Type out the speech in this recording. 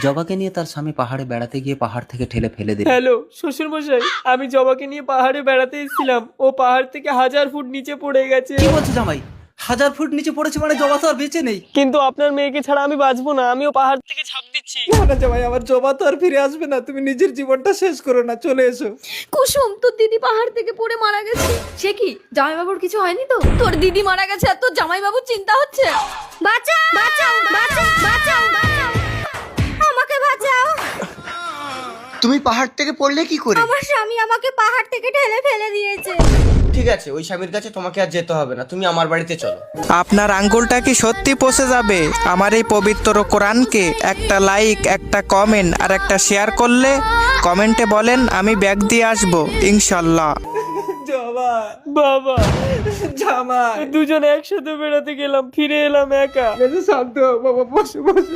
জবাকে নিয়ে তার স্বামী পাহাড়ে বেড়াতে গিয়ে পাহাড় থেকে ঠেলে ফেলে দিল। হ্যালো শ্বশুর মশাই, আমি জবাকে নিয়ে পাহাড়ে বেড়াতে এসেছিলাম, ও পাহাড় থেকে 1000 ফুট নিচে পড়ে গেছে। কি বলছো জামাই? 1000 ফুট নিচে পড়েছে মানে জবা তো আর বেঁচে নেই? কিন্তু আপনার মেয়েকে ছাড়া আমি বাঁচবো না, আমিও পাহাড় থেকে ঝাঁপ দিচ্ছি। না জামাই, আমার জবা তো আর ফিরে আসবে না, তুমি নিজের জীবনটা শেষ করো না, চলে এসো। কুসুম, তোর দিদি পাহাড় থেকে পড়ে মারা গেছে। সে কি, জামাইবাবুর কিছু হয়নি তো? তোর দিদি মারা গেছে আর তোর জামাইবাবুর চিন্তা হচ্ছে? বাঁচাও বাঁচাও বাঁচাও বাঁচাও বাঁচাও, আমাকে বাঁচাও। তুমি পাহাড় থেকে পড়লে কি করে? আমার স্বামী আমাকে পাহাড় থেকে ঠেলে ফেলে দিয়েছে। ঠিক আছে, ওই স্বামীর কাছে তোমাকে আর যেতে হবে না, তুমি আমার বাড়িতে চলো। আপনার আঙ্গুলটা কি সত্যি পচে যাবে আমার এই পবিত্র কোরআনকে একটা লাইক, একটা কমেন্ট আর একটা শেয়ার করলে? কমেন্টে বলেন আমি ব্যাগ দিয়ে আসবো ইনশাল্লাহ। জবা, বাবা, জামাই, দুজনে একসাথে বেড়াতে গেলাম, ফিরে এলাম একা। শান্ত হও বাবা, বসো বসো।